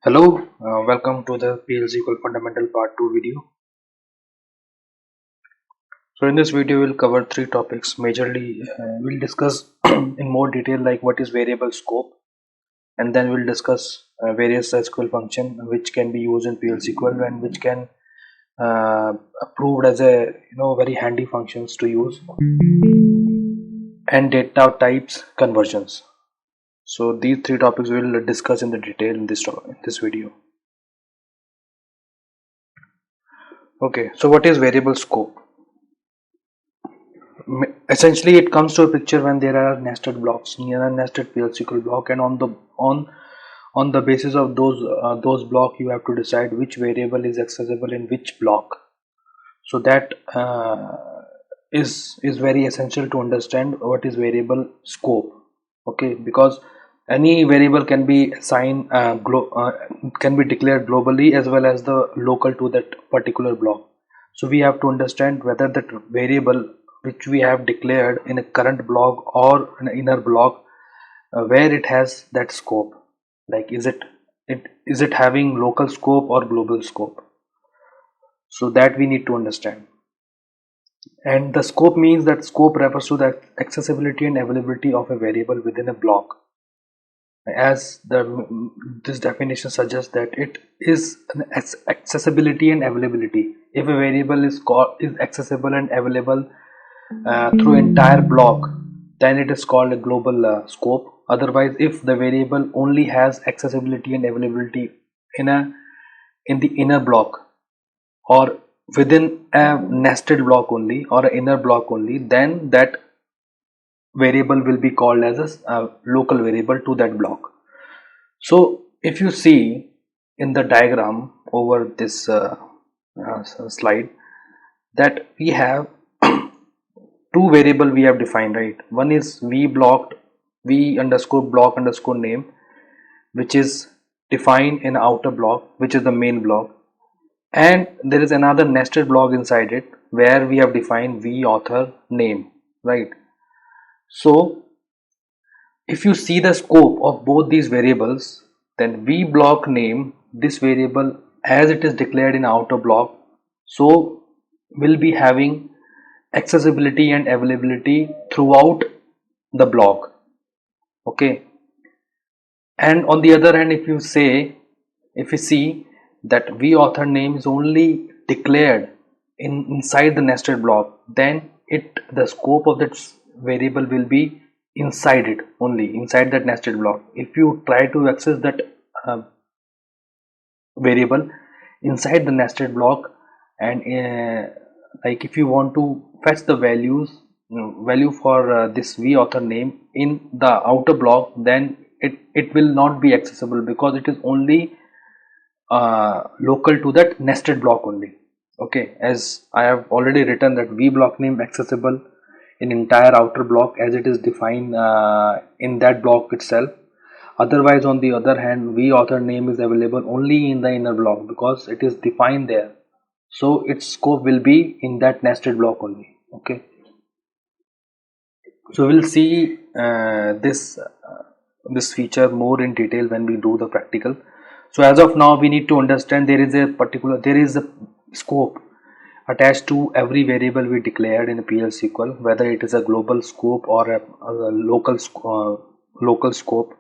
Hello, welcome to the PLC Call Fundamental Part 2 video. So in this video we'll cover three topics. Majorly we'll discuss in more detail like what is variable scope, and then we'll discuss various SQL function which can be used in PLC SQL and which can proved as a very handy functions to use, and data types conversions. So these three topics we'll discuss in the detail in this video. Okay, so what is variable scope? Essentially it comes to a picture when there are nested blocks near a nested PLSQL block, and on the basis of those block you have to decide which variable is accessible in which block. So that is very essential to understand what is variable scope. Okay, because any variable can be assigned can be declared globally as well as the local to that particular block. So we have to understand whether that variable which we have declared in a current block or an inner block, where it has that scope, like is it having local scope or global scope. So that we need to understand. And the scope means that scope refers to the accessibility and availability of a variable within a block, as this definition suggests that it is an accessibility and availability. If a variable is accessible and available through entire block, then it is called a global scope. Otherwise, if the variable only has accessibility and availability in the inner block or within a nested block only or an inner block only, then that variable will be called as a local variable to that block. So if you see in the diagram over this slide, that we have two variable we have defined, right? One is v underscore block underscore name, which is defined in outer block, which is the main block, and there is another nested block inside it where we have defined v author name, right? So if you see the scope of both these variables, then v block name, this variable as it is declared in outer block, so will be having accessibility and availability throughout the block. Okay, and on the other hand, if you see that v author name is only declared inside the nested block, then the scope of that variable will be inside it, only inside that nested block. If you try to access that variable inside the nested block, and like if you want to fetch the value for this v author name in the outer block, then it will not be accessible because it is only local to that nested block only. Okay, as I have already written that v block name accessible in entire outer block as it is defined in that block itself. Otherwise, on the other hand, v author name is available only in the inner block because it is defined there, so its scope will be in that nested block only. Okay, so we'll see this feature more in detail when we do the practical. So as of now, we need to understand there is a scope attached to every variable we declared in a PLSQL, whether it is a global scope or a local scope.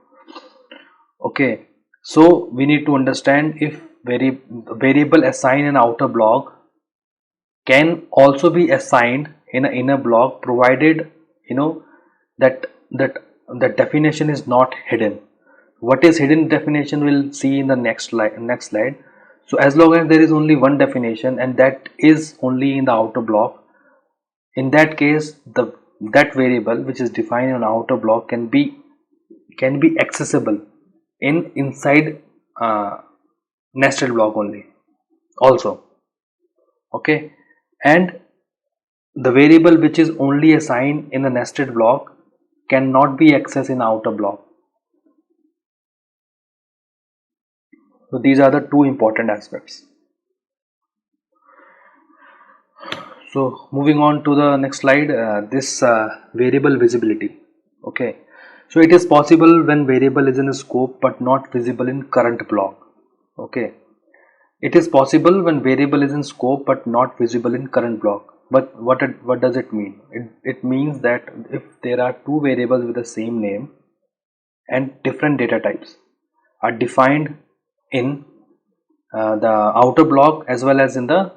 Okay, so we need to understand if variable assigned in outer block can also be assigned in an inner block, provided that the definition is not hidden. What is hidden definition we'll see in the next slide. So as long as there is only one definition and that is only in the outer block, in that case that variable which is defined in outer block can be accessible inside nested block only also. Okay, and the variable which is only assigned in a nested block cannot be accessed in outer block. So these are the two important aspects. So moving on to the next slide, this variable visibility. Okay, so it is possible when variable is in a scope but not visible in current block. Okay, it is possible when variable is in scope but not visible in current block. But what does it mean? It means that if there are two variables with the same name and different data types are defined in the outer block as well as in the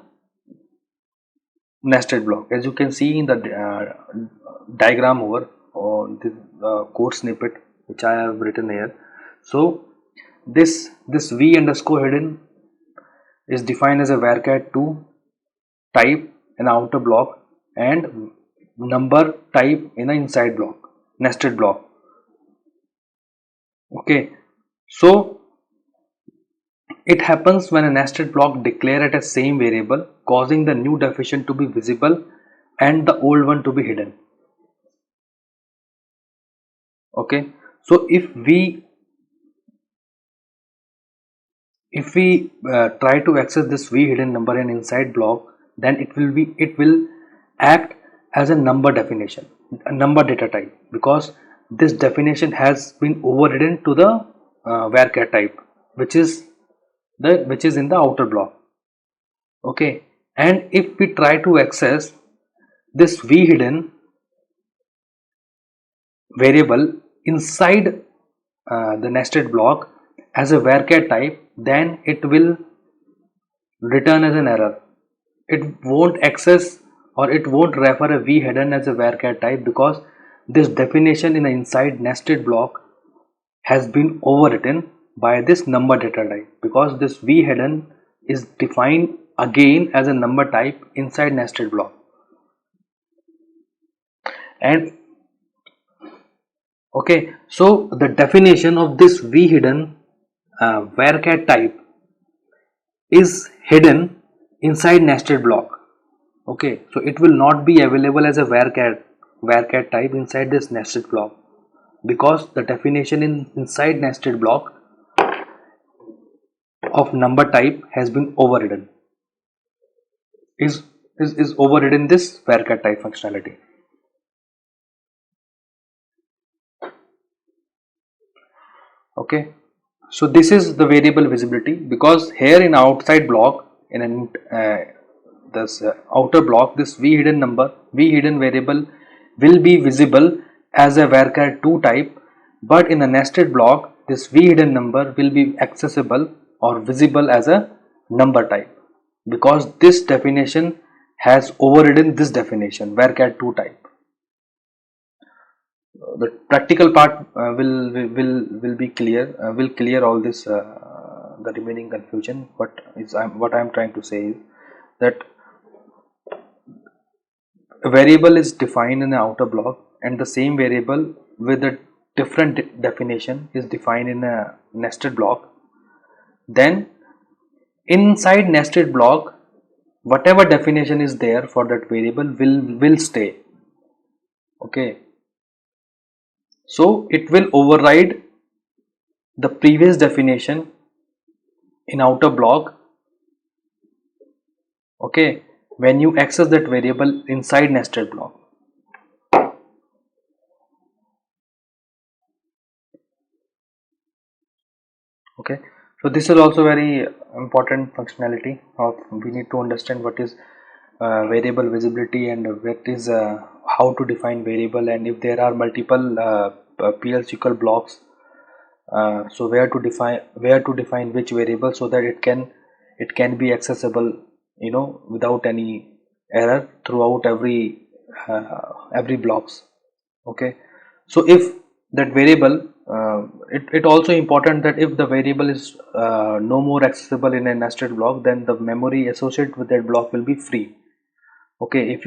nested block, as you can see in the diagram over or the code snippet which I have written here. So this v underscore hidden is defined as a varchar2 type in the outer block and number type in the inside block, nested block. Okay, so it happens when a nested block declare at a same variable, causing the new definition to be visible and the old one to be hidden. Okay, so if we try to access this v hidden number in inside block, then it will act as a number definition, a number data type, because this definition has been overridden to the varchar type, which is in the outer block. Okay, and if we try to access this v hidden variable inside the nested block as a varchar type, then it will return as an error. It won't access or it won't refer a v hidden as a varchar type, because this definition in the inside nested block has been overwritten by this number data type, because this v hidden is defined again as a number type inside nested block. And okay, so the definition of this v hidden varchar type is hidden inside nested block. Okay, so it will not be available as a varchar type inside this nested block, because the definition inside nested block of number type has been overridden, is overridden this varchar type functionality. Okay, so this is the variable visibility, because here in outside block in an this outer block, this v hidden variable will be visible as a varchar2 type, but in the nested block this v hidden number will be accessible or visible as a number type, because this definition has overridden this definition varchar2 type. The practical part will be clear, will clear all this the remaining confusion. What I'm trying to say is that a variable is defined in the outer block and the same variable with a different definition is defined in a nested block. Then inside nested block, whatever definition is there for that variable will stay. Okay, so it will override the previous definition in outer block. Okay, when you access that variable inside nested block. Okay, so this is also very important functionality of we need to understand what is variable visibility and what is how to define variable, and if there are multiple PL/SQL blocks, so where to define which variable so that it can be accessible, you know, without any error throughout every blocks. Okay, so if that variable it also important that if the variable is no more accessible in a nested block, then the memory associated with that block will be free. Okay, if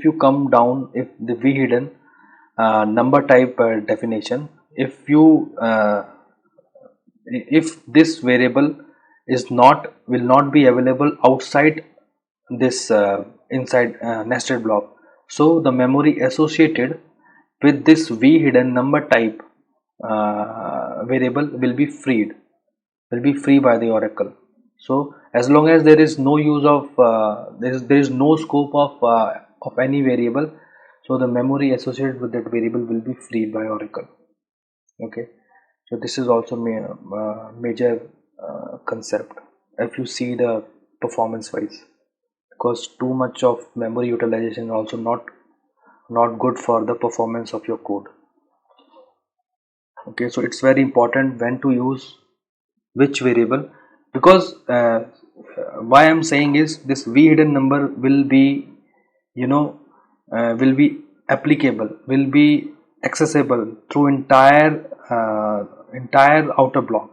you come down, if the v hidden number type definition, if this variable will not be available outside this inside nested block, so the memory associated with this v hidden number type variable will be free by the oracle. So as long as there is no use of there is no scope of any variable, so the memory associated with that variable will be freed by oracle. Okay, so this is also major concept if you see the performance wise, because too much of memory utilization is also not good for the performance of your code. Okay, so it's very important when to use which variable, because why I'm saying is this v hidden number will be, you know, will be applicable, will be accessible through entire outer block.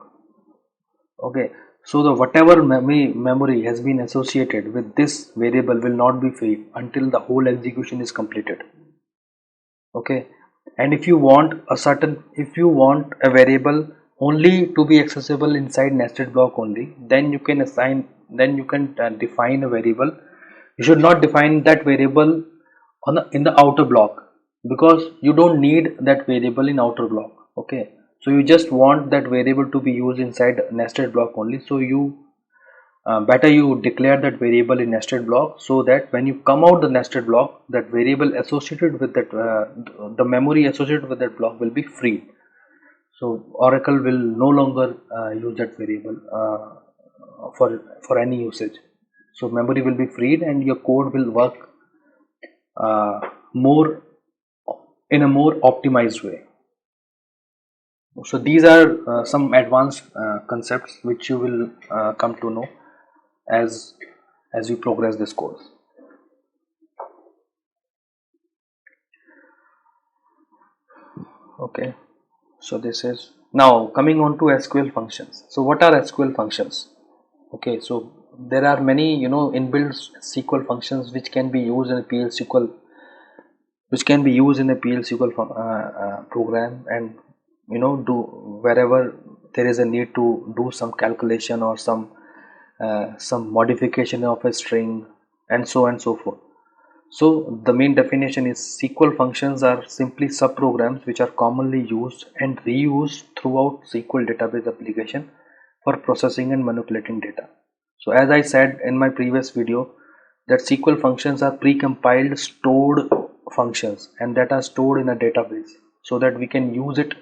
Okay, so the whatever memory has been associated with this variable will not be freed until the whole execution is completed. Okay, and if you want if you want a variable only to be accessible inside nested block only, then you can define a variable. You should not define that variable in the outer block, because you don't need that variable in outer block. Okay, so you just want that variable to be used inside nested block only, so you better you declare that variable in nested block, so that when you come out the nested block, that variable associated with that the memory associated with that block will be free. So Oracle will no longer use that variable for any usage. So memory will be freed and your code will work more in a more optimized way. So these are some advanced concepts which you will come to know as we progress this course. Okay, so this is now coming on to SQL functions. So what are SQL functions? Okay, so there are many, you know, inbuilt SQL functions which can be used in a PL SQL, program, and you know, do wherever there is a need to do some calculation or some modification of a string, and so on and so forth. So the main definition is SQL functions are simply subprograms which are commonly used and reused throughout SQL database application for processing and manipulating data. So as I said in my previous video, that SQL functions are precompiled stored functions and that are stored in a database so that we can use it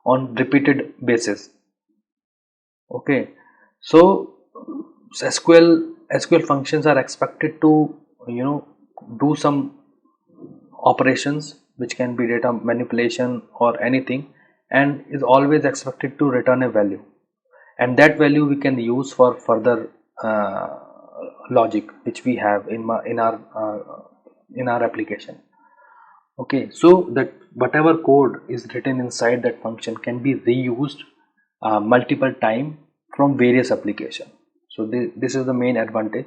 on repeated basis. Okay, so SQL functions are expected to, you know, do some operations which can be data manipulation or anything, and is always expected to return a value, and that value we can use for further logic which we have in our application. Okay, so that whatever code is written inside that function can be reused multiple time from various applications. So this is the main advantage,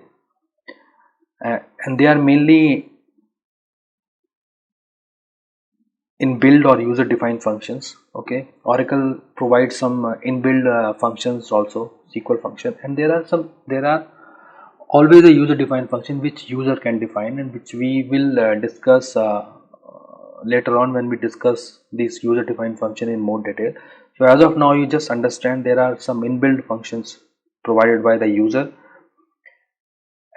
and they are mainly inbuilt or user defined functions. Okay, Oracle provides some inbuilt functions also, SQL function, and there are always a user defined function which user can define, and which we will discuss later on when we discuss this user defined function in more detail. So as of now, you just understand there are some inbuilt functions provided by the user,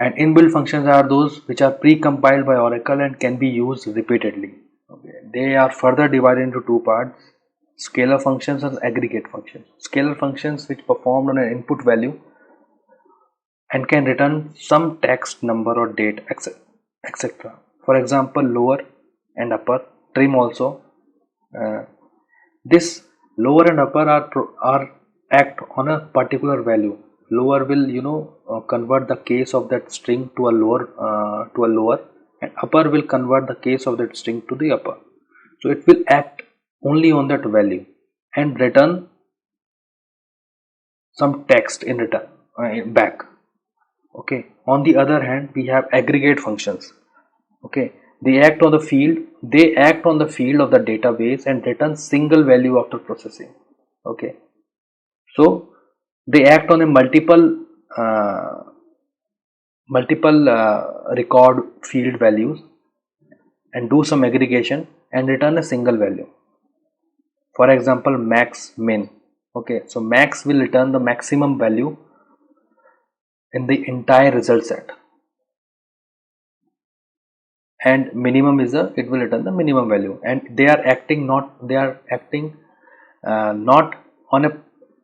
and inbuilt functions are those which are pre-compiled by Oracle and can be used repeatedly. Okay. They are further divided into two parts: scalar functions and aggregate functions. Scalar functions which perform on an input value and can return some text, number or date, etc. For example, lower and upper, trim also. This lower and upper are act on a particular value. Lower will, you know, convert the case of that string to a lower, and upper will convert the case of that string to the upper. So it will act only on that value and return some text in return back. Okay, on the other hand, we have aggregate functions. Okay, they act on the field of the database and return single value after processing. Okay, so they act on a multiple record field values and do some aggregation and return a single value. For example, max, min. Okay, so max will return the maximum value in the entire result set, and minimum is it will return the minimum value, and they are acting not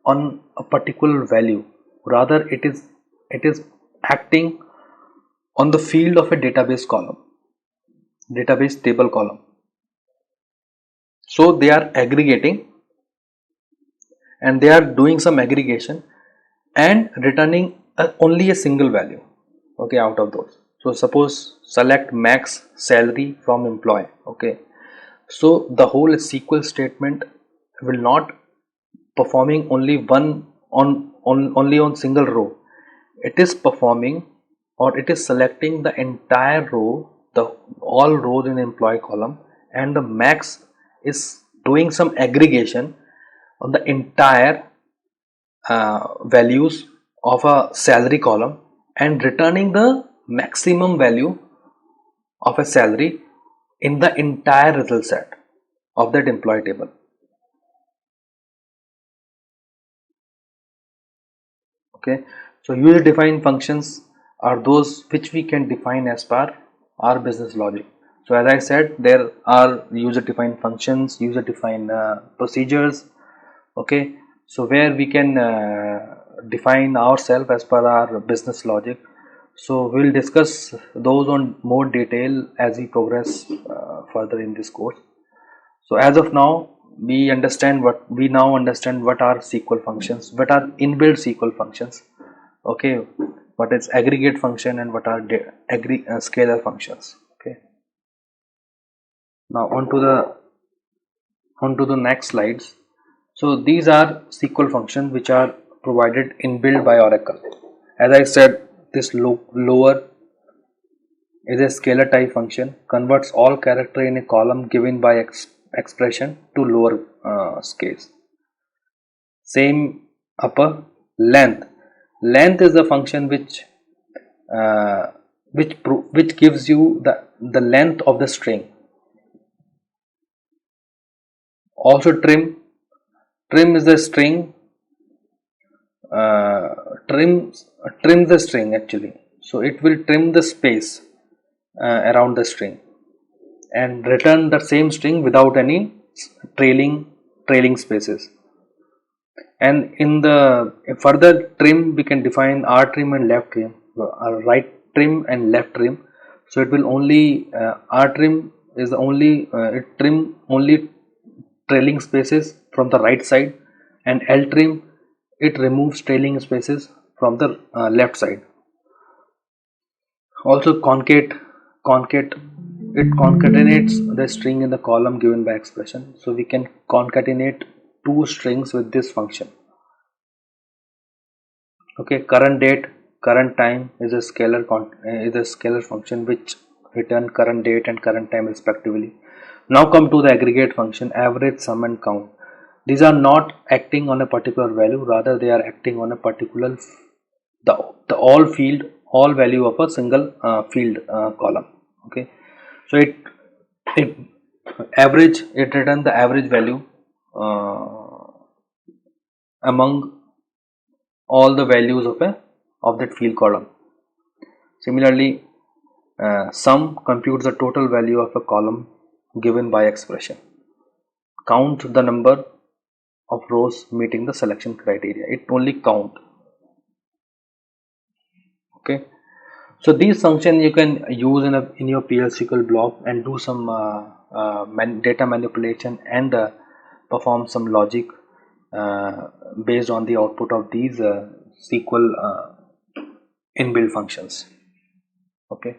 on a particular value. rather it is acting on the field of a database table column. So they are aggregating, and they are doing some aggregation and returning only a single value, okay, out of those. So suppose select max salary from employee, okay. So the whole SQL statement will not performing only one only on single row. It is performing, or it is selecting the entire row, the all rows in employee column, and the max is doing some aggregation on the entire values of a salary column and returning the maximum value of a salary in the entire result set of that employee table. Okay, so user defined functions are those which we can define as per our business logic. So as I said, there are user defined functions, user defined procedures, okay. So where we can define ourselves as per our business logic. So we'll discuss those on more detail as we progress further in this course. So as of now, we now understand what are SQL functions, what are inbuilt SQL functions, okay, what is aggregate function and what are scalar functions, okay. Now on to the next slides. So these are SQL functions which are provided inbuilt by Oracle. As I said, this lower is a scalar type function, converts all character in a column given by expression to lower scales. Same upper length. Length is the function uh, which gives you the length of the string. Also trim is the string, uh, trim the string actually. So it will trim the space around the string and return the same string without any trailing spaces. And in the further trim, we can define R trim and left trim, right trim and left trim. So it will only R trim is only it trim only trailing spaces from the right side, and L trim it removes trailing spaces from the left side. Also concate it concatenates the string in the column given by expression. So we can concatenate two strings with this function. Okay, current date, current time is a scalar function which return current date and current time respectively. Now come to the aggregate function, average, sum and count. These are not acting on a particular value, rather they are acting on a particular the all value of a single field column. Okay, so it average, it return the average value uh, among all the values of that field column. Similarly, sum computes the total value of a column given by expression. Count the number of rows meeting the selection criteria. It only count. Okay. So these functions you can use in your PL/SQL block and do some data manipulation and perform some logic based on the output of these SQL inbuilt functions. Okay.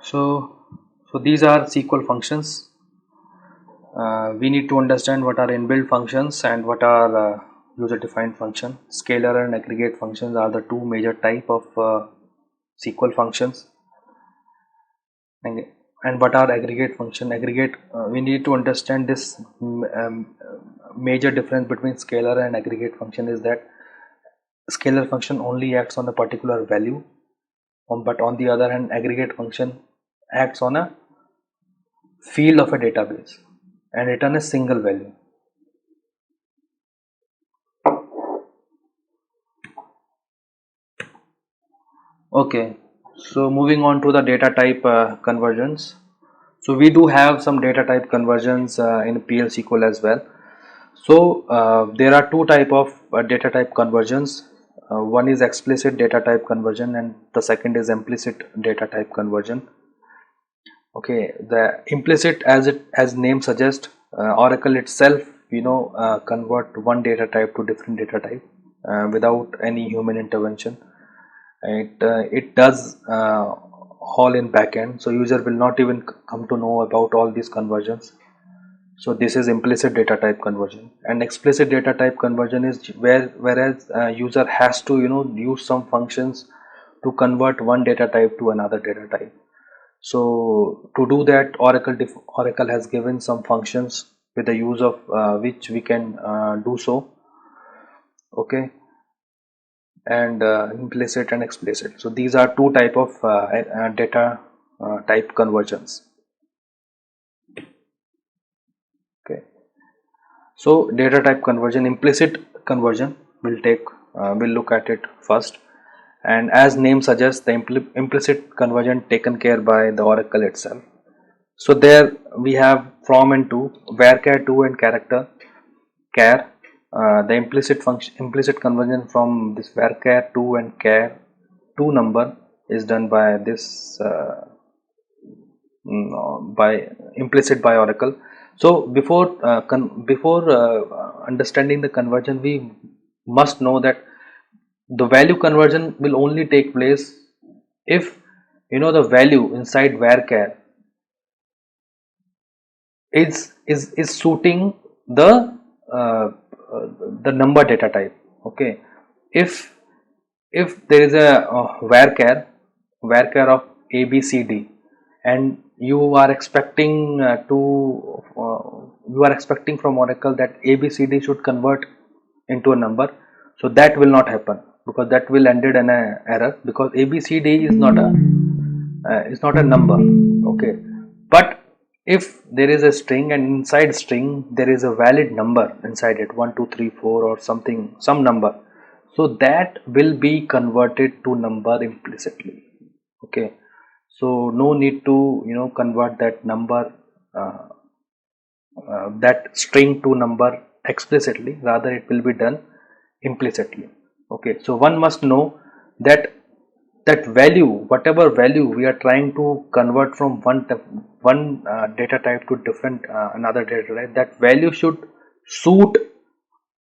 So these are SQL functions. We need to understand what are inbuilt functions and what are user defined function. Scalar and aggregate functions are the two major type of SQL functions. And what are aggregate function? We need to understand this major difference between scalar and aggregate function is that scalar function only acts on a particular value, but on the other hand aggregate function acts on a field of a database and return a single value. Okay, so moving on to the data type conversions. So we do have some data type conversions in PL SQL as well. So there are two type of data type conversions. One is explicit data type conversion and the second is implicit data type conversion. Okay, the implicit, as name suggests, Oracle itself convert one data type to different data type without any human intervention. It does all in backend, so user will not even come to know about all these conversions. So this is implicit data type conversion. And explicit data type conversion is whereas user has to use some functions to convert one data type to another data type. So to do that, Oracle has given some functions with the use of which we can do so. Okay, and implicit and explicit. So these are two type of data type conversions. Okay, so data type conversion, implicit conversion, we'll look at it first. And as name suggests, the implicit conversion taken care by the Oracle itself. So there we have from and to, varchar to and character char. The implicit conversion from this varchar to and char to number is done by this by implicit by Oracle. So before understanding the conversion, we must know that the value conversion will only take place if the value inside varchar is suiting uh, the number data type. Okay, if there is a varchar of ABCD and you are expecting from Oracle that ABCD should convert into a number, so that will not happen, because that will ended in a error, because ABCD is not a number. Okay, but if there is a string and inside string there is a valid number inside it, 1 2 3 4 or something, some number, so that will be converted to number implicitly. Okay, so no need to convert that number that string to number explicitly, rather it will be done implicitly. Okay, so one must know that value, whatever value we are trying to convert from one data type to different another data type, that value should suit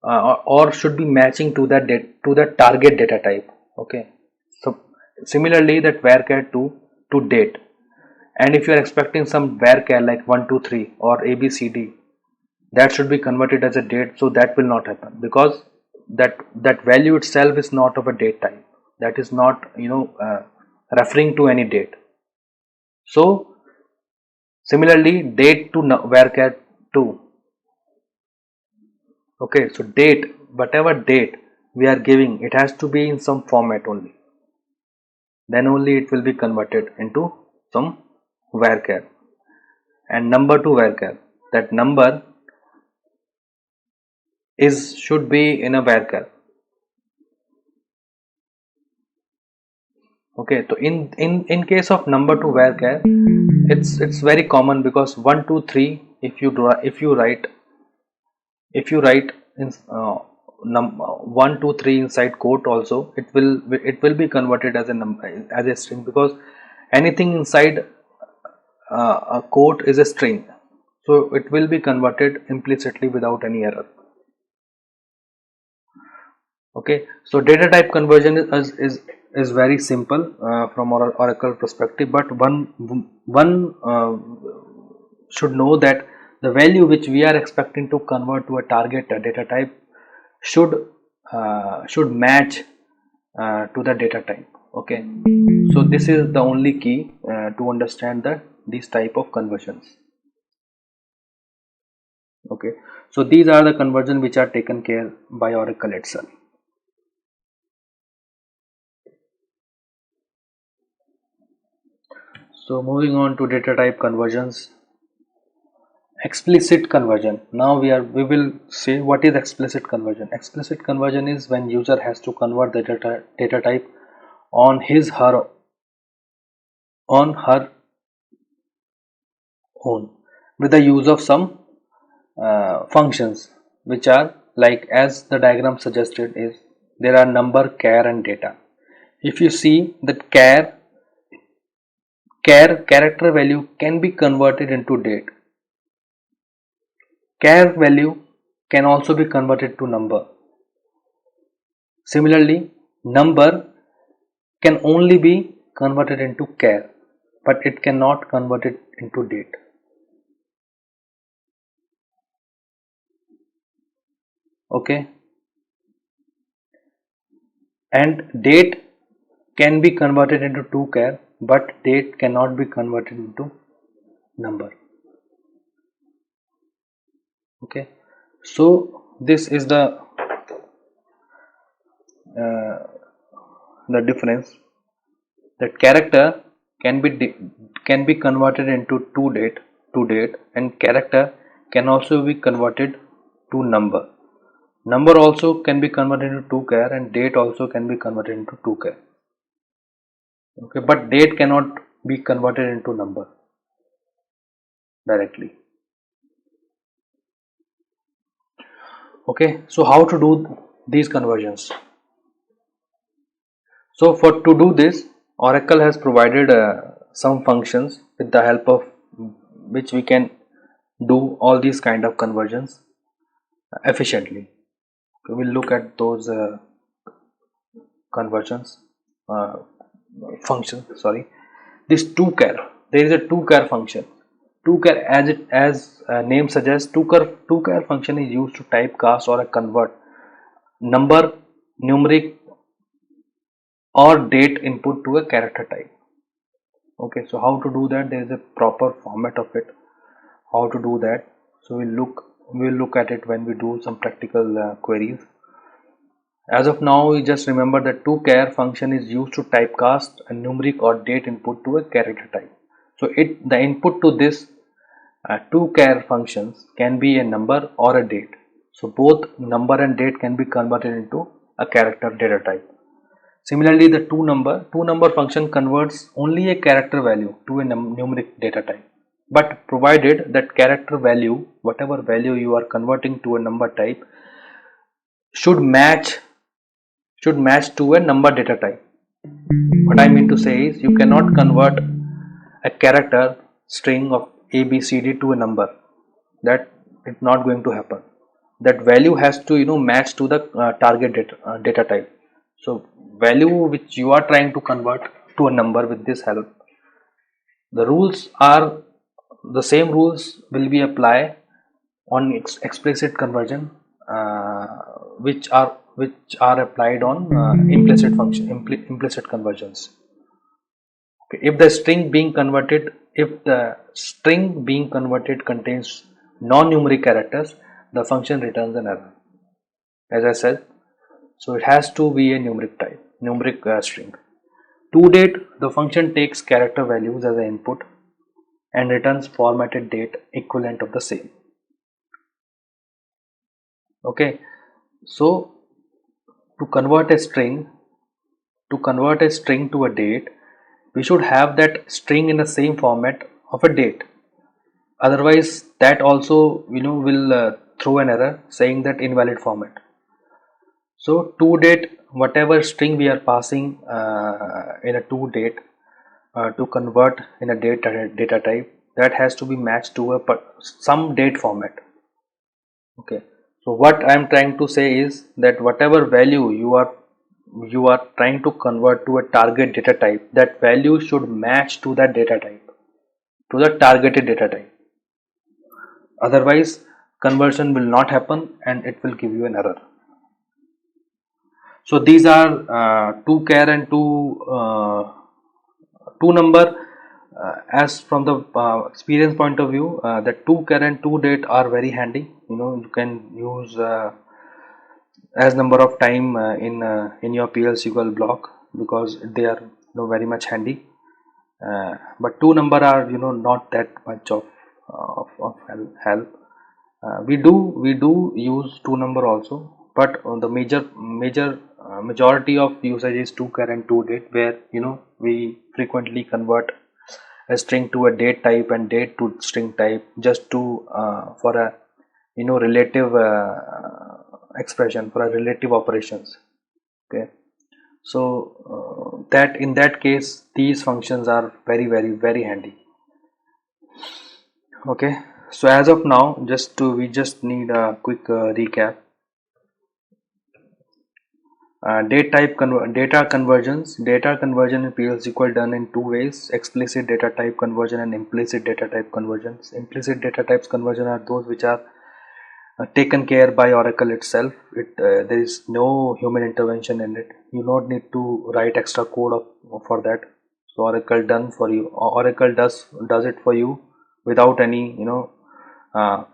or should be matching to that target data type. Okay, so similarly that varchar to date, and if you are expecting some varchar like 1 2 3 or ABCD, that should be converted as a date, so that will not happen, because that value itself is not of a date type, that is not referring to any date. So similarly date to varchar 2. Okay, so date, whatever date we are giving, it has to be in some format only, then only it will be converted into some varchar. And number to varchar, that number should be in a varchar. Okay, so in case of number to varchar, it's very common, because 1 2 3, if you write in 1 2 3 inside quote also, it will be converted as a number, as a string, because anything inside a quote is a string, so it will be converted implicitly without any error. Okay, so data type conversion is very simple from our Oracle perspective, but one should know that the value which we are expecting to convert to a target data type should match to the data type. Okay, so this is the only key to understand these type of conversions. Okay, so these are the conversions which are taken care by Oracle itself. So moving on to data type conversions. Explicit conversion. Now we will say what is explicit conversion. Explicit conversion is when user has to convert the data type on her own with the use of some functions, which are like, as the diagram suggested, is there are number, char and data. If you see that char character value can be converted into date. Char value can also be converted to number. Similarly, number can only be converted into char, but it cannot convert it into date. Okay, and date can be converted into to char, but date cannot be converted into number. Okay, so this is uh, the difference, that character can be converted into to date, and character can also be converted to number. Number also can be converted into to char, and date also can be converted into to char. Okay, but date cannot be converted into number directly. Okay, so how to do these conversions? So for to do this, Oracle has provided some functions with the help of which we can do all these kind of conversions efficiently. We will look at those conversions uh, function. Sorry, this to char. There is a to char function. To char, as name suggests, to char function is used to typecast or convert number, numeric or date input to a character type. Okay, so how to do that? There is a proper format of it. How to do that? So we'll look at it when we do some practical queries. As of now, we just remember that toChar function is used to typecast a numeric or date input to a character type. So the input to this toChar functions can be a number or a date. So both number and date can be converted into a character data type. Similarly, the to number function converts only a character value to a numeric data type, but provided that character value, whatever value you are converting to a number type, should match to a number data type. What I mean to say is, you cannot convert a character string of ABCD to a number. That is not going to happen. That value has to match to the target data type. So value which you are trying to convert to a number with this help, the rules are the same rules will be applied on explicit conversion, which are applied on implicit conversions. Okay. If the string being converted contains non-numeric characters, the function returns an error, as I said. So it has to be a numeric string. To date, the function takes character values as an input and returns formatted date equivalent of the same. Okay, so to convert a string to a date, we should have that string in the same format of a date. Otherwise, that also will throw an error saying that invalid format. So to date, whatever string we are passing in a to date to convert in a data type, that has to be matched to some date format. Okay, so what I am trying to say is that whatever value you are trying to convert to a target data type, that value should match to that data type, to the targeted data type. Otherwise, conversion will not happen and it will give you an error. So these are toChar and to-number. As from the experience point of view, the toChar and toDate are very handy. You can use as number of time in your PL/SQL block, because they are very much handy. But to-number are not that much of help. We do use to-number also, but the majority of usage is toChar and toDate, where we frequently convert a string to a date type and date to string type, just to for a relative expression, for a relative operations. Okay, so that in that case these functions are very very handy. Okay, so as of now, we just need a quick recap. Data conversion in PL/SQL done in two ways: explicit data type conversion and implicit data type conversions. Implicit data types conversion are those which are taken care by Oracle itself. There is no human intervention in it. You don't need to write extra code for that. So Oracle done for you. Oracle does it for you without any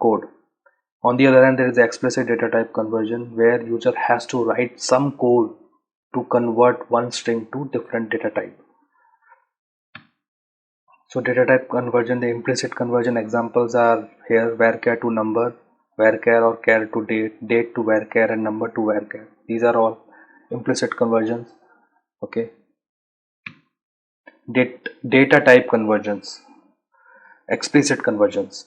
code. On the other hand, there is the explicit data type conversion, where user has to write some code to convert one string to different data type. So data type conversion, the implicit conversion examples are here: varchar to number, varchar or char to date, date to varchar, and number to varchar. These are all implicit conversions. Okay. Data type conversions, explicit conversions,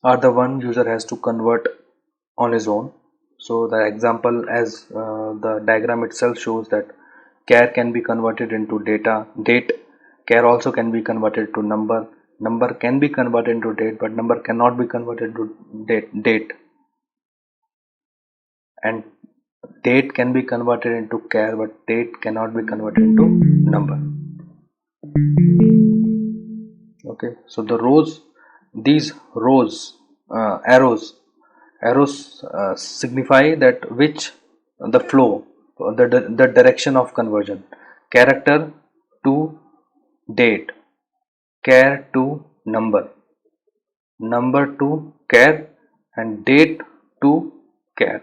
are the one user has to convert on his own. So the example, as the diagram itself shows, that char can be converted into date, char also can be converted to number can be converted into date, but number cannot be converted to date, and date can be converted into char, but date cannot be converted into number. Okay, so these arrows signify that which the flow, the direction of conversion: character to date, char to number, number to char, and date to char.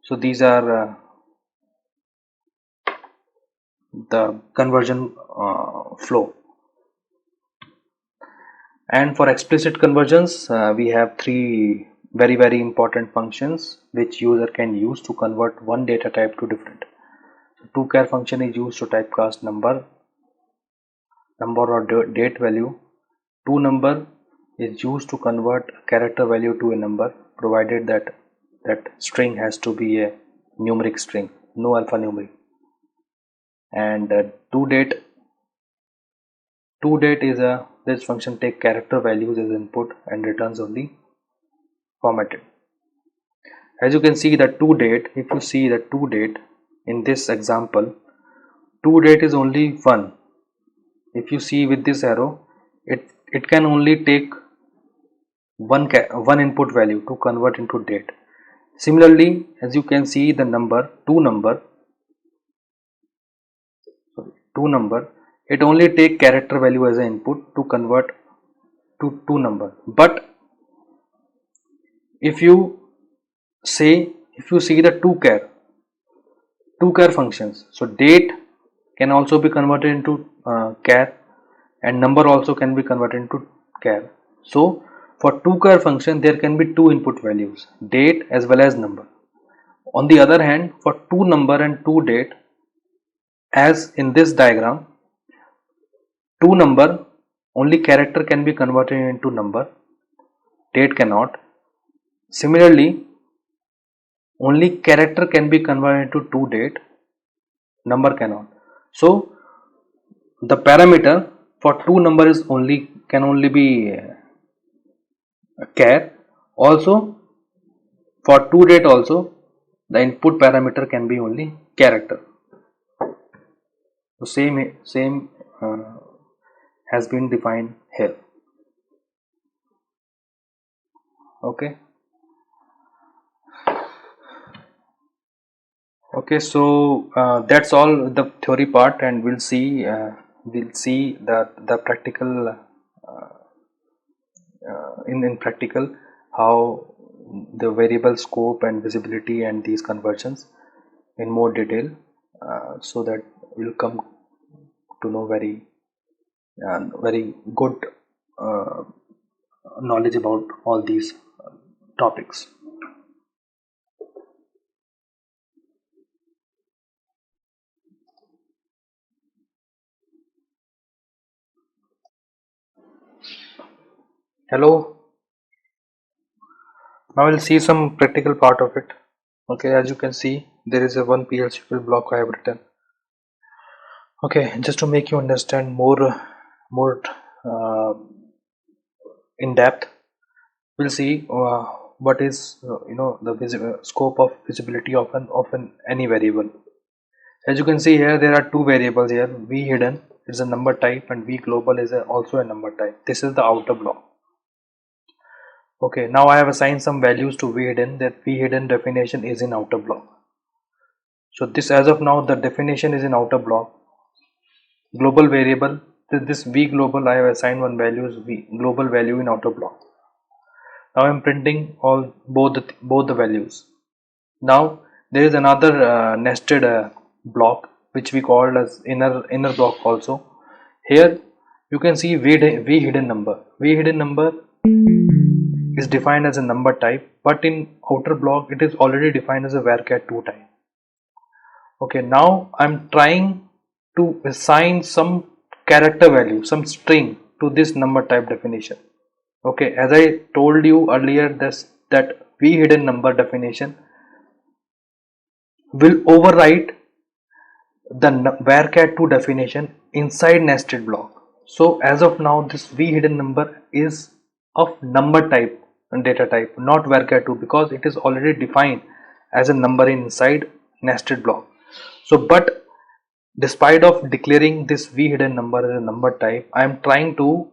So these are the conversion flow. And for explicit conversions, we have three very important functions which user can use to convert one data type to different. So toChar function is used to typecast number or date value. ToNumber is used to convert a character value to a number, provided that string has to be a numeric string, no alphanumeric. And toDate is this function takes character values as input and returns only formatted. As you can see, the toDate, if you see the toDate in this example, toDate is only 1. If you see with this arrow, it can only take one input value to convert into date. Similarly, as you can see, the ToNumber, it only take character value as an input to convert to ToNumber. But if you see the toChar functions, so date can also be converted into char, and number also can be converted into char. So for toChar function, there can be two input values, date as well as number. On the other hand, for ToNumber and toDate, as in this diagram, ToNumber, only character can be converted into number, date cannot. Similarly, only character can be converted into toDate, number cannot. So the parameter for ToNumber is can only be char. Also for toDate also, the input parameter can be only character. So same has been defined here. Okay. Okay, so that's all the theory part, and we'll see the practical in practical, how the variable scope and visibility and these conversions in more detail, so that we'll come to know very good uh, knowledge about all these topics. Hello. Now we'll see some practical part of it. Okay, as you can see, there is a one PLSQL block I have written. Okay, just to make you understand more uh, in depth, we'll see what is the scope of visibility of an any variable. As you can see here, there are two variables here. V hidden is a number type and V global is also a number type. This is the outer block. Okay, now I have assigned some values to V hidden. That V hidden definition is in outer block. So this, as of now, the definition is in outer block. Global variable, this V global, I have assigned one value is V global value in outer block. Now I am printing both the values. Now there is another nested block which we called as inner block also. Here you can see V hidden number. V hidden number is defined as a number type, but in outer block it is already defined as a varchar2 type. Okay, now I'm trying to assign some character value, some string to this number type definition. Okay, as I told you earlier, that V hidden number definition will overwrite the varchar2 definition inside nested block. So as of now, this V hidden number is of number type and data type, not varchar2, because it is already defined as a number inside nested block. So but despite of declaring this V hidden number as a number type, I am trying to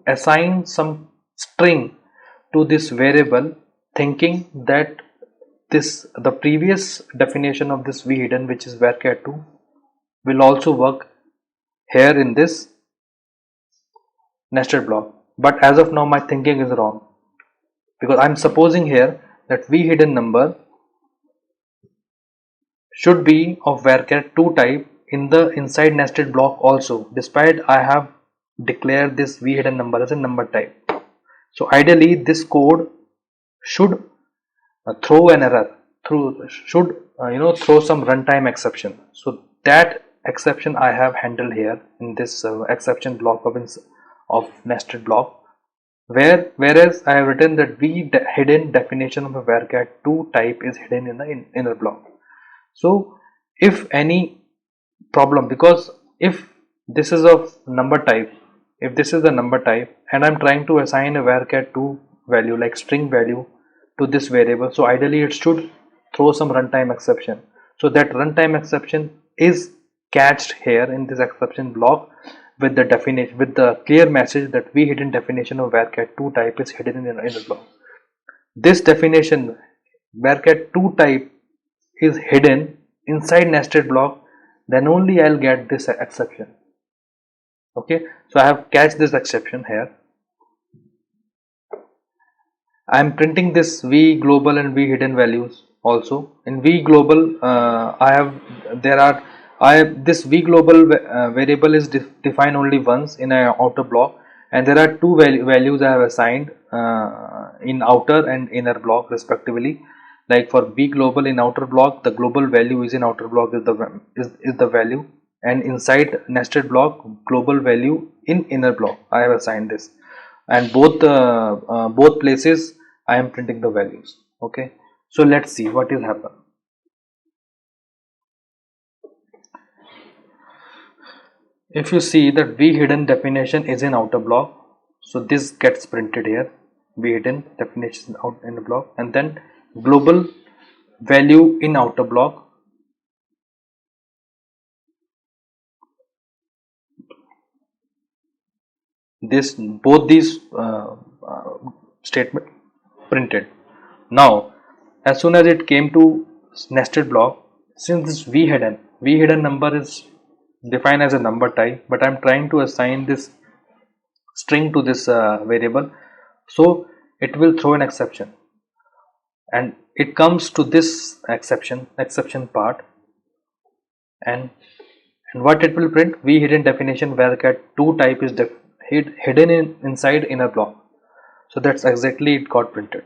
assign some string to this variable, thinking that the previous definition of this V hidden, which is varchar2, will also work here in this nested block. But as of now, my thinking is wrong, because I'm supposing here that V hidden number should be of varchar2 type in the inside nested block also, despite I have declared this V hidden number as a number type. So ideally this code should throw an error, throw some runtime exception. So that exception I have handled here in this exception block of nested block, whereas I have written that V hidden definition of a varchar2 type is hidden in the inner block. So if any problem, because if this is of number type, if this is the number type and I'm trying to assign a varchar2 value like string value to this variable, so ideally it should throw some runtime exception. So that runtime exception is catched here in this exception block with the definition, with the clear message that V hidden definition of varchar2 type is hidden in the inner block. This definition varchar2 type is hidden inside nested block, then only I'll get this exception. Okay, so I have catched this exception here. I am printing this V global and V hidden values also. In V global, this V global variable is defined only once in an outer block, and there are two values I have assigned in outer and inner block respectively. Like for V global in outer block, the global value is in outer block is the value, and inside nested block, global value in inner block. I have assigned this, and both places I am printing the values. Okay, so let's see what will happen. If you see that V hidden definition is in outer block, so this gets printed here. V hidden definition out in the block, and then global value in outer block. Both these statement printed. Now as soon as it came to nested block, since this V hidden number is defined as a number type, but I'm trying to assign this string to this variable, so it will throw an exception, and it comes to this exception part, and what it will print, V hidden definition varchar2 type is hidden inside inner block. So that's exactly it got printed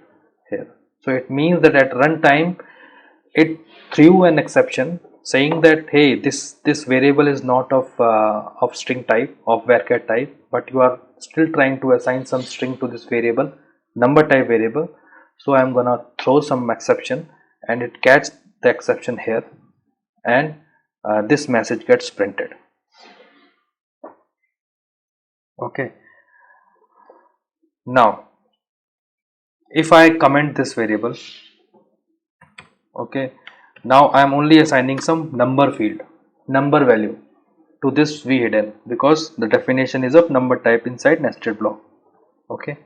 here. So it means that at runtime it threw an exception saying that, hey, this variable is not of string type, of varchar type, but you are still trying to assign some string to this variable, number type variable. So I'm gonna throw some exception and it catches the exception here, and this message gets printed. Okay, now if I comment this variable, okay, now I'm only assigning some number field, number value to this v hidden, because the definition is of number type inside nested block. Okay,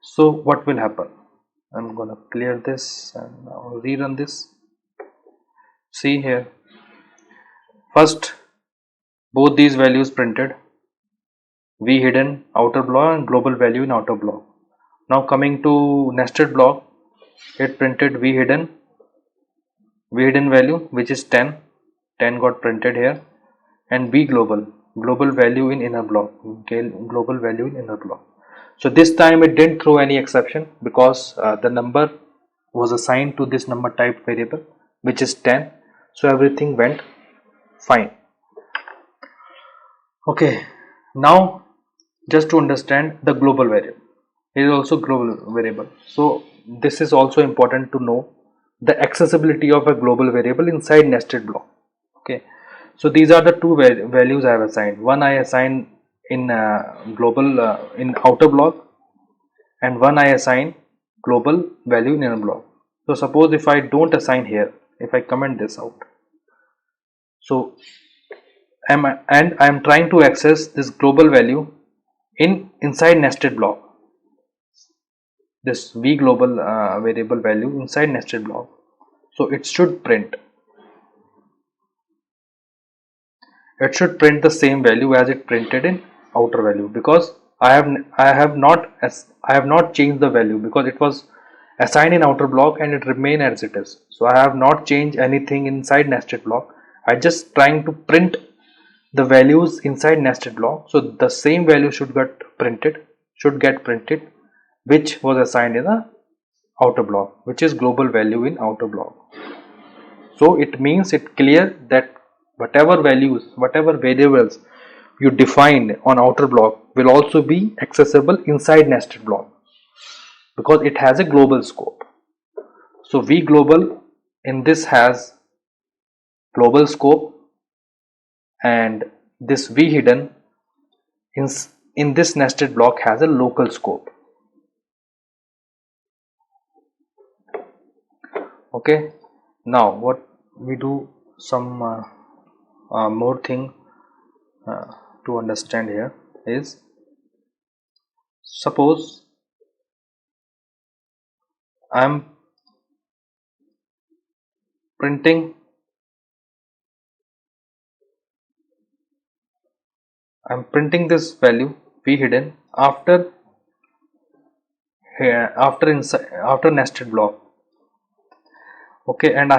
so what will happen? I'm gonna clear this and now rerun this. See here, first both these values printed, v hidden outer block and global value in outer block. Now coming to nested block, it printed v hidden value which is 10 got printed here, and b global value in inner block, global value in inner block. So this time it didn't throw any exception because the number was assigned to this number type variable which is 10, so everything went fine. Okay, now just to understand the global variable, it is also global variable, so this is also important to know the accessibility of a global variable inside nested block. Okay, so these are the two values I have assigned. One I assign in global in outer block, and one I assign global value in inner block. So suppose if I don't assign here, if I comment this out, so I am trying to access this global value inside nested block, this v global variable value inside nested block. So it should print the same value as it printed in outer value, because I have not changed the value, because it was assigned in outer block and it remain as it is. So I have not changed anything inside nested block. I just trying to print the values inside nested block. So the same value should get printed which was assigned in the outer block, which is global value in outer block. So it means it clear that whatever variables you define on outer block will also be accessible inside nested block, because it has a global scope. So v global in this has global scope, and this v hidden in this nested block has a local scope. Okay, now what we do, some more thing to understand here is, suppose I'm printing this value v hidden after nested block. Okay, and I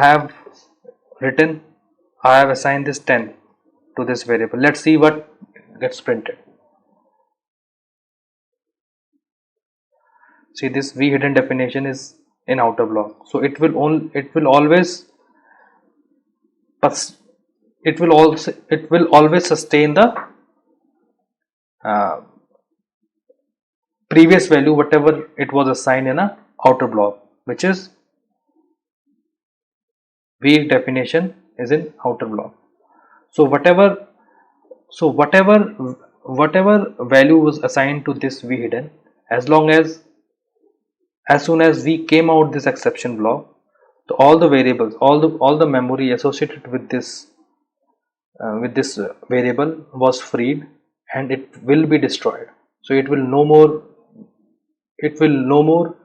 have assigned this 10 to this variable. Let's see what gets printed. See, this v hidden definition is in outer block, so it will always sustain the previous value whatever it was assigned in a outer block, which is v definition is in outer block. So whatever value was assigned to this v hidden, as soon as we came out this exception block, so all the variables, all the memory associated with this variable was freed, and it will be destroyed. So it will no more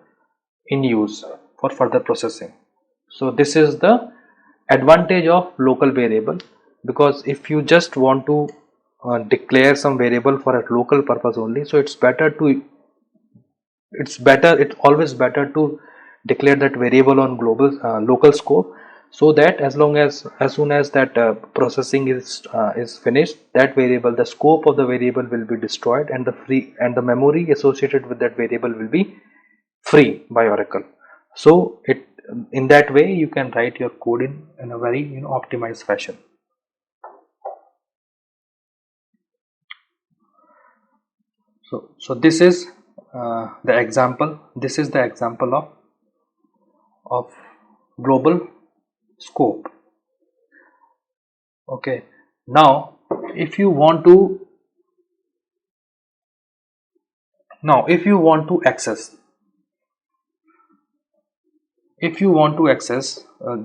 in use for further processing. So this is the advantage of local variable, because if you just want to declare some variable for a local purpose only, so it's always better to declare that variable on global local scope, so that as soon as that processing is finished, that variable, the scope of the variable will be destroyed, and the memory associated with that variable will be free by Oracle. So in that way you can write your code in a very optimized fashion. So this is the example. This is the example of global scope. Okay. Now, if you want to if you want to access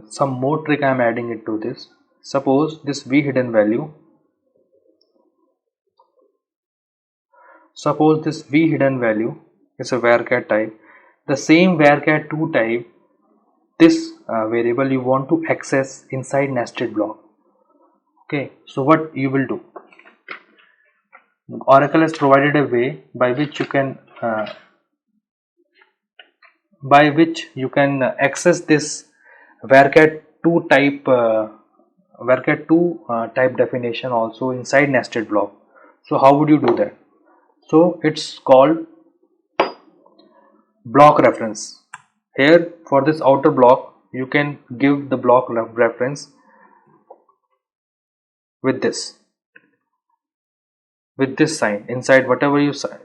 some more trick I am adding into this. Suppose this v hidden value. Suppose this v hidden value is a varchar type. The same varchar2 type, this variable you want to access inside nested block. Okay, so what you will do? Oracle has provided a way by which you can access this varchar2 type definition also inside nested block. So how would you do that? So it's called block reference. Here for this outer block you can give the block reference with this sign inside whatever you sign.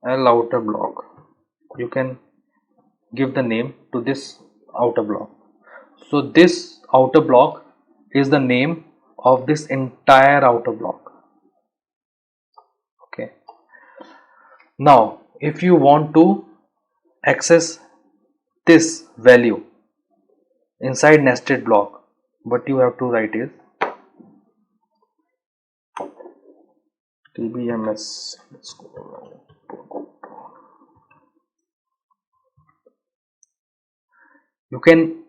L outer block, you can give the name to this outer block. So this outer block is the name of this entire outer block. Okay. Now if you want to access this value inside nested block, what you have to write is tbms. Let's go. You can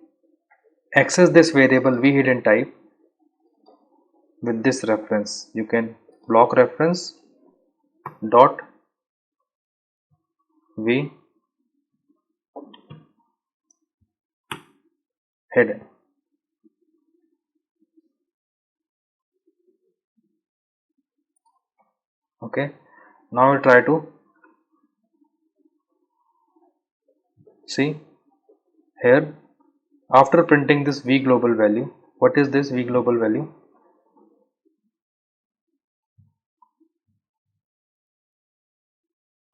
access this variable v hidden type with this reference. You can block reference dot v hidden. Okay, now we try to see here. After printing this v global value, what is this v global value?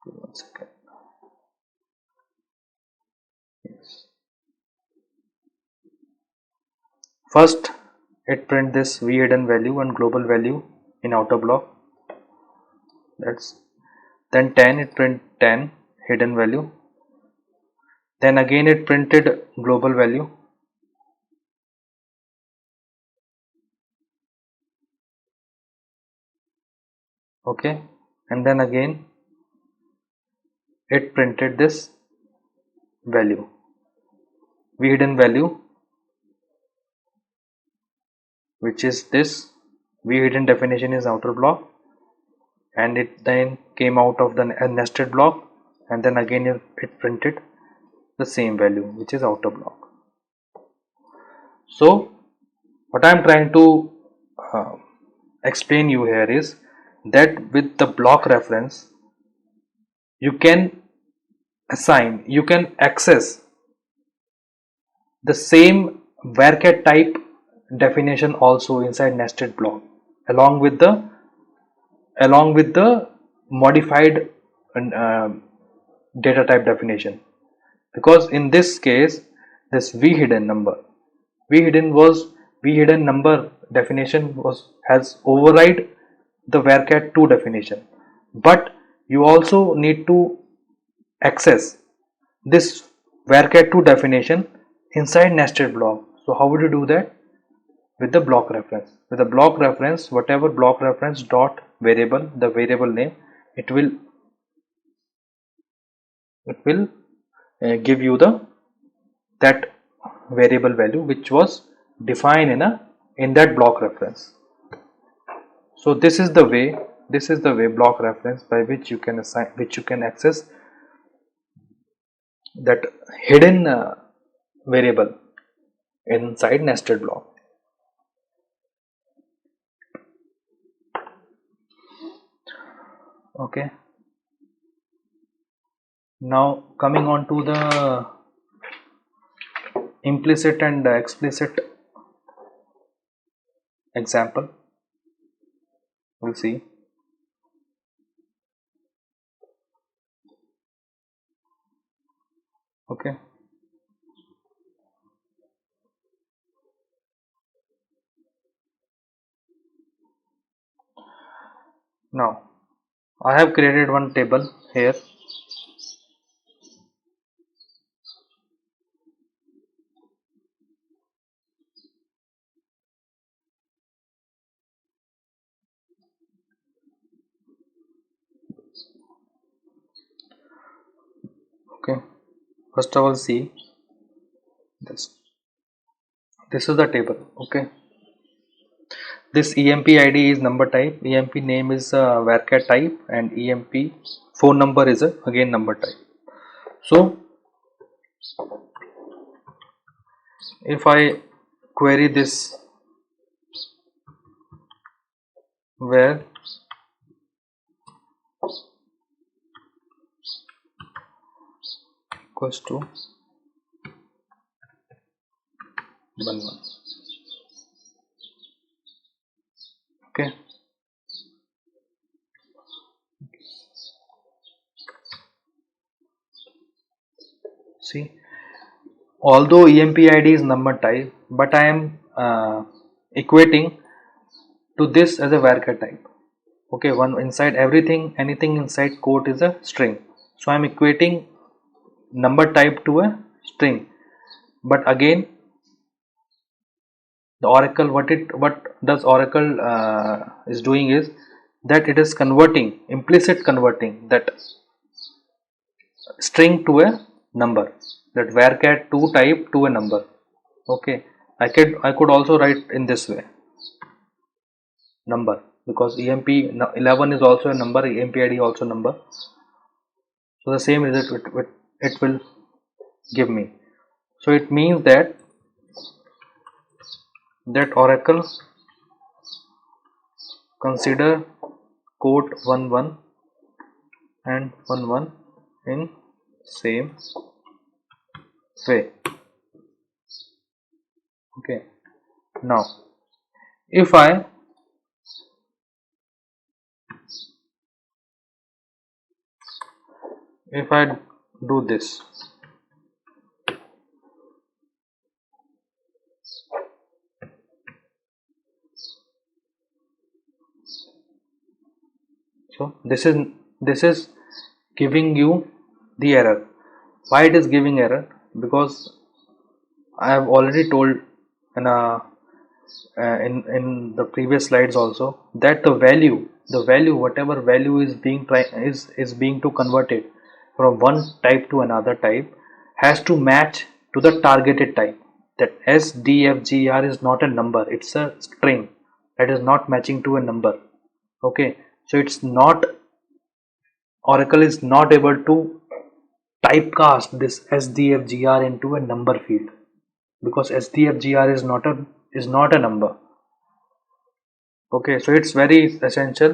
One second. Yes. First it print this v hidden value and global value in outer block. That's then 10, it print 10 hidden value. Then again it printed global value. Okay, and then again it printed this value v hidden value, which is this v hidden definition is outer block, and it then came out of the nested block, and then again it printed the same value, which is outer block. So what I am trying to explain you here is that with the block reference you can access the same varchar type definition also inside nested block along with the modified data type definition, because in this case this v hidden number definition has override the varchar2 definition, but you also need to access this varchar2 definition inside nested block. So how would you do that? With the block reference. With the block reference, whatever block reference dot variable, the variable name, it will give you that variable value which was defined in that block reference. So this is the way block reference by which you can access that hidden variable inside nested block. Okay, now coming on to the implicit and explicit example, we'll see. Okay, now I have created one table here. Okay, first of all, see this. This is the table. Okay, this EMP ID is number type, EMP name is varchar type, and EMP phone number is again number type. So if I query this where equals to 1 1. Okay, see, although EMP ID is number type, but I am equating to this as a varchar type. Okay, one inside everything, anything inside quote is a string. So I am equating number type to a string. But again, the Oracle, what does Oracle is doing is that it is converting, implicit converting that string to a number, that varchar2 type to a number. Okay, I could also write in this way, number, because EMP11 is also a number, EMP ID also number, so the same result it will give me. So it means that Oracle consider quote 1 1 and 1 1 in same way. Okay, now if I do this, so this is giving you the error. Why it is giving error? Because I have already told in in the previous slides also that the value whatever value is being to converted from one type to another type has to match to the targeted type. That SDFGR is not a number, it's a string that is not matching to a number. Okay, so it's not, Oracle is not able to typecast this SDFGR into a number field, because SDFGR is not a number. Okay, so it's very essential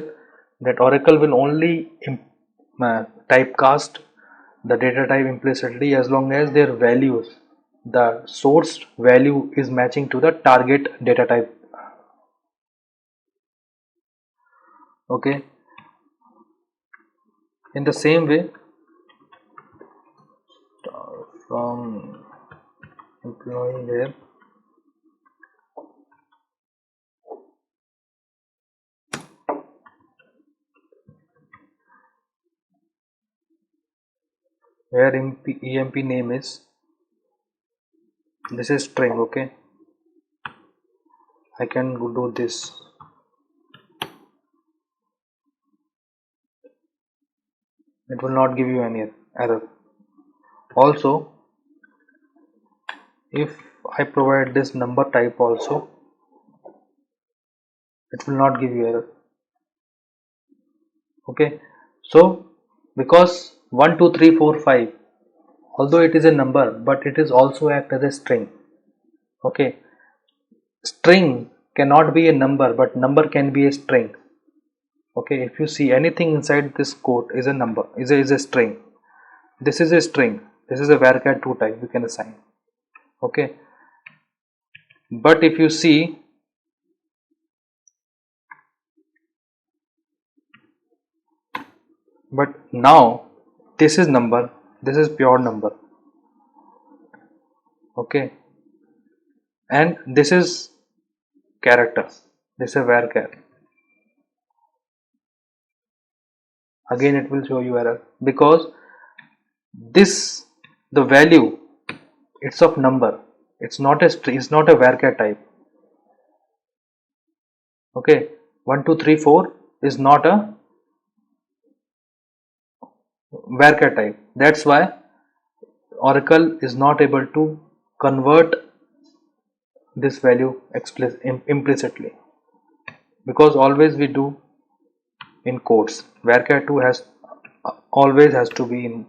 that Oracle will only typecast the data type implicitly as long as their values, the source value, is matching to the target data type. Okay, in the same way, from employee here, where EMP name is, this is string. Okay, I can do this. It will not give you any error. Also, if I provide this number type also, it will not give you error. Okay, so because 1 2 3 4 5, although it is a number, but it is also act as a string. Okay, string cannot be a number, but number can be a string. Okay, if you see anything inside this quote is a number, is a string. This is a string, this is a varchar2 type we can assign. Okay, but if you see, but now this is number, this is pure number. Okay, and this is character, this is a varchar. Again it will show you error because this, the value, it's of number, it's not a string, it's not a varchar type. Okay, 1 2 3 4 is not a varchar type. That's why Oracle is not able to convert this value implicitly, because always we do in quotes. Varchar 2 has always has to be in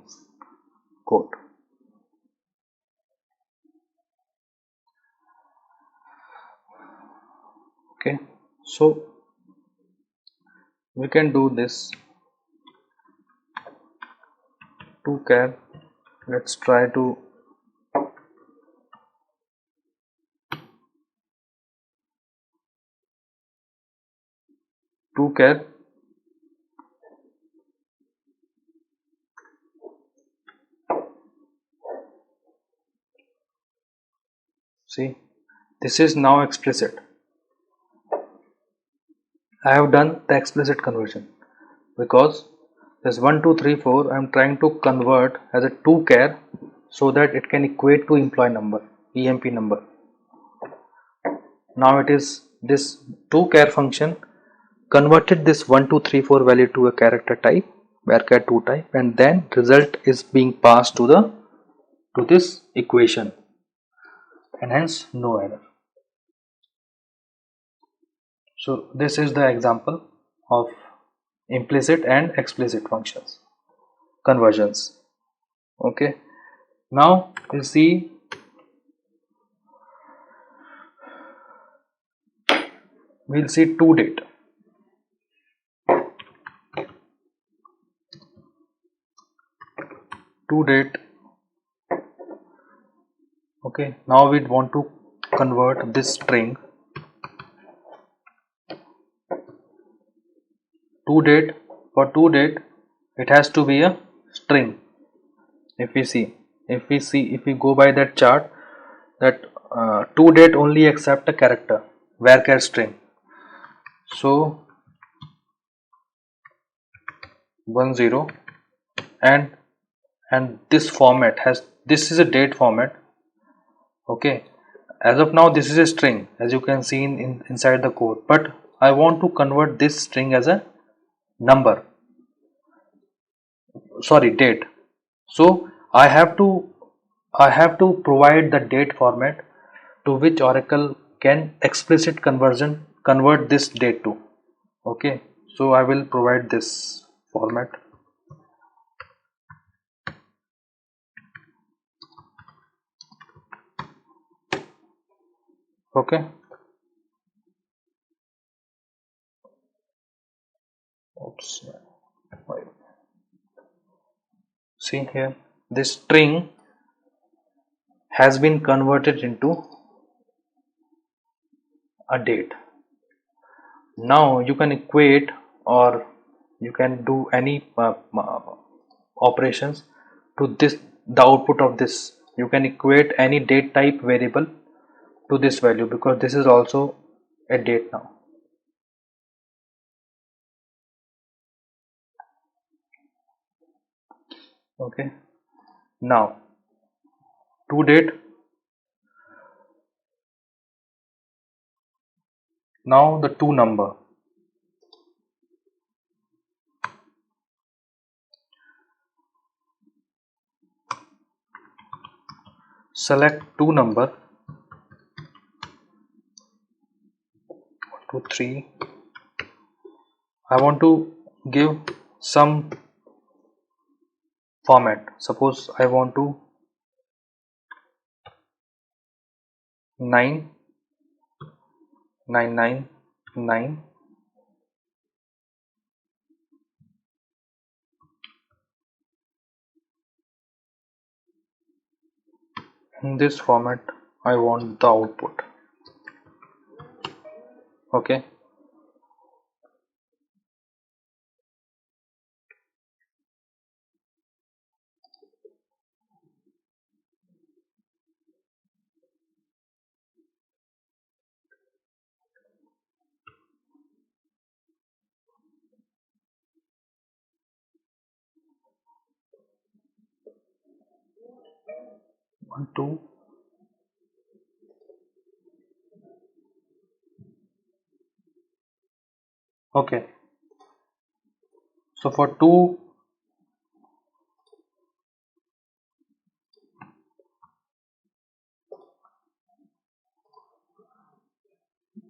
quote. Okay, so we can do this 2char. Let's try to 2char. See, this is now explicit. I have done the explicit conversion because this 1 2 3 4 I am trying to convert as a 2char so that it can equate to employee number, EMP number. Now it is this 2char function converted this 1 2 3 4 value to a character type, varchar 2 type, and then result is being passed to this equation, and hence no error. So this is the example of implicit and explicit functions conversions. Okay, now you see we'll see toDate. toDate. Okay, now we want to convert this string toDate. For toDate it has to be a string. If we go by that chart, that toDate only accept a character varchar string. So 10, and this format has, this is a date format. Okay, as of now this is a string, as you can see inside the code, but I want to convert this string as a number, sorry, date. So I have to provide the date format to which Oracle can explicit convert this date to. Okay, so I will provide this format. Okay, oops, see here, this string has been converted into a date. Now you can equate, or you can do any operations to this, the output of this. You can equate any date type variable to this value, because this is also a date now. Okay, now toDate. Now the to number. Select to number 1 2 3. I want to give some format. Suppose I want to 9 9 9 9. In this format I want the output. Okay, 1 2. Okay, so for 2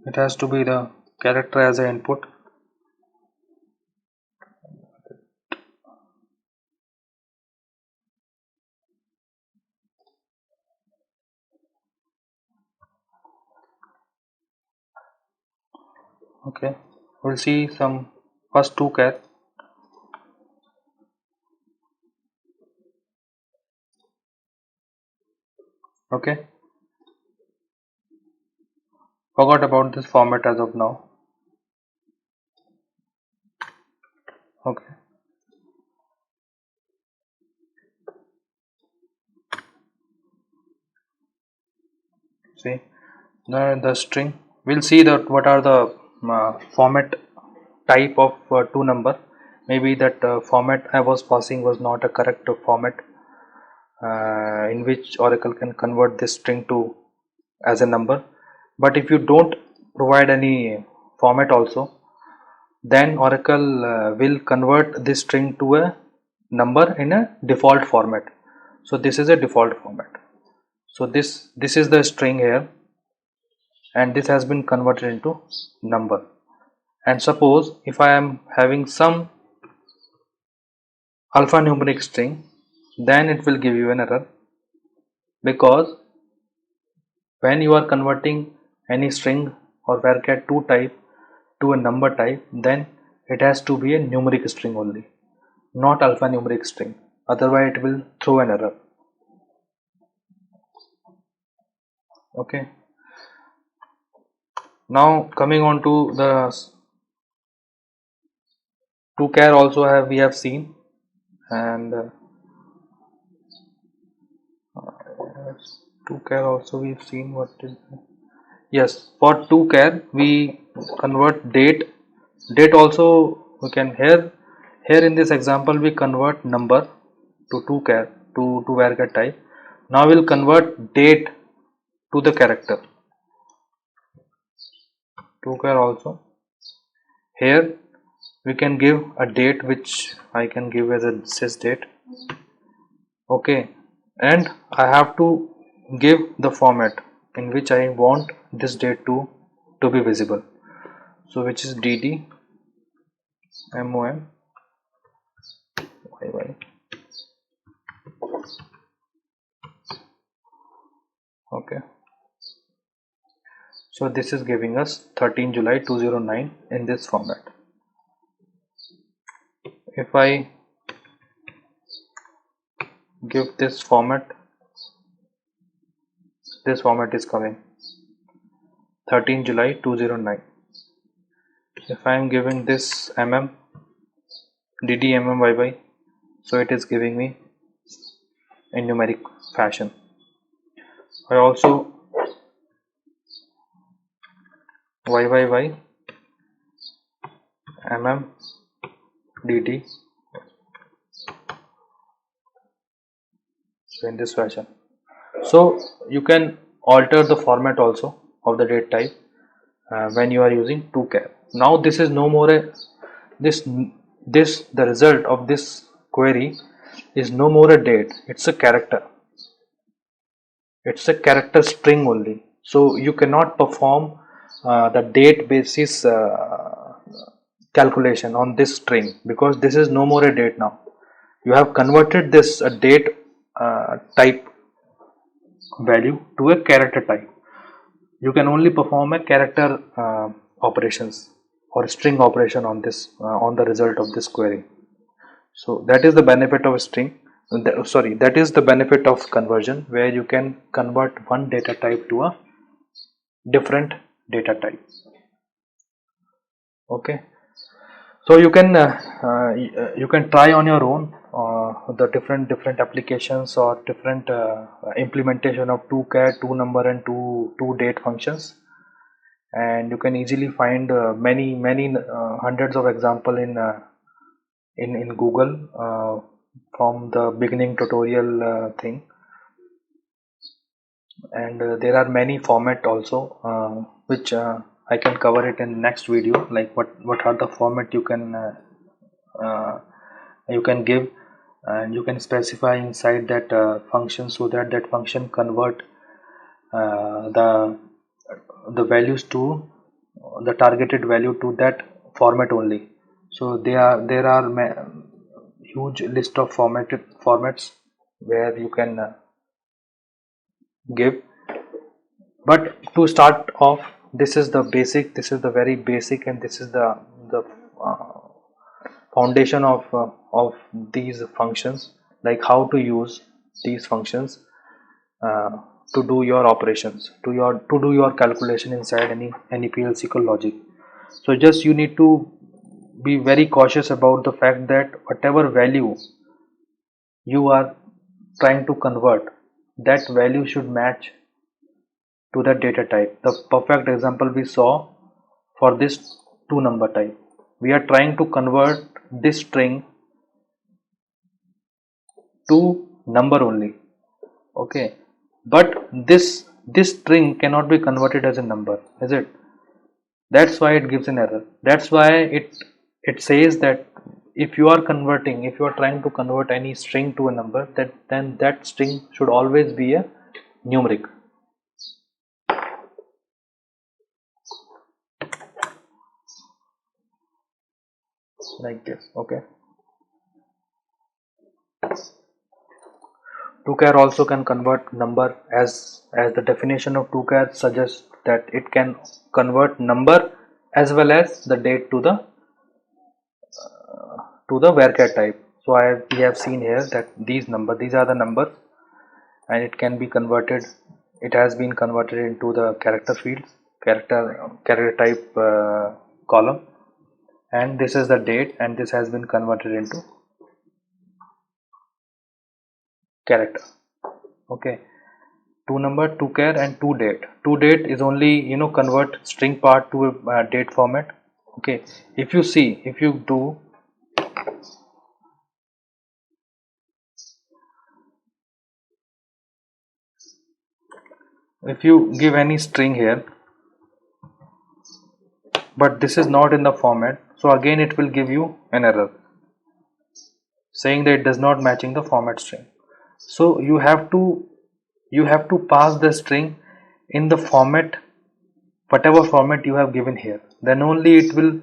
it has to be the character as an input. Okay, we'll see some first 2 char. Okay, forgot about this format as of now. Okay, see the string. We'll see that what are the format type of 2 number. Maybe that format I was passing was not a correct format in which Oracle can convert this string to as a number. But if you don't provide any format also, then Oracle will convert this string to a number in a default format. So this is a default format. So this is the string here, and this has been converted into number. And suppose if I am having some alphanumeric string, then it will give you an error, because when you are converting any string or varchar 2 type to a number type, then it has to be a numeric string only, not alphanumeric string, otherwise it will throw an error. Okay, now coming on to the 2 char also we have seen, and 2 char also we've seen. What is, yes, for 2 char we convert date also. We can here in this example we convert number to 2 char to varchar type. Now we'll convert date to the character 2 char also. Here we can give a date which I can give as a sys date. Okay, and I have to give the format in which I want this date to be visible, so which is dd mon yy. Okay, so this is giving us 13 July 2009 in this format. If I give this format is coming 13 July 2009. If I am giving this dd yy, so it is giving me in numeric fashion. I also yyy dd, so in this fashion. So you can alter the format also of the date type when you are using 2 char. Now this is no more a the result of this query is no more a date, it's a character. It's a character string only, so you cannot perform the date basis calculation on this string, because this is no more a date. Now you have converted this date type value to a character type. You can only perform a character operations or string operation on this on the result of this query. So that is the benefit of string. That is the benefit of conversion, where you can convert one data type to a different data type. Okay, so you can try on your own the different applications or different implementation of 2 char, 2 number and 2 date functions, and you can easily find many hundreds of example in Google from the beginning tutorial thing. and there are many format also, which I can cover it in next video, like what are the format uh, you can give, and you can specify inside that function, so that that function convert the values to the targeted value to that format only. So there are huge list of formats where you can give. But to start off, this is the basic, this is the very basic, and this is the uh, foundation of these functions, like how to use these functions uh, to do your operations, to do your calculation inside any PLC logic. So just you need to be very cautious about the fact that whatever value you are trying to convert, that value should match to the data type. The perfect example we saw for this two number type, we are trying to convert this string to number only. Okay, but this string cannot be converted as a number, is it? That's why it gives an error. That's why it says that if you are converting, if you are trying to convert any string to a number, that then that string should always be a numeric, like this. Okay, TOCAR also can convert number, as the definition of TOCAR suggests that it can convert number as well as the date to the varchar type. So we have seen here that these are the numbers, and it can be converted, it has been converted into the character fields, character type column, and this is the date, and this has been converted into character. Okay, two number, two char, and two date. Two date is only, convert string part to a date format. Okay, if you see, if you give any string here, but this is not in the format, so again it will give you an error saying that it does not matching the format string. So you have to pass the string in the format, whatever format you have given here, then only it will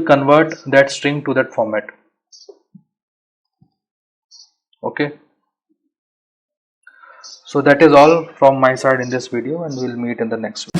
convert that string to that format. Okay, so that is all from my side in this video, and we'll meet in the next video.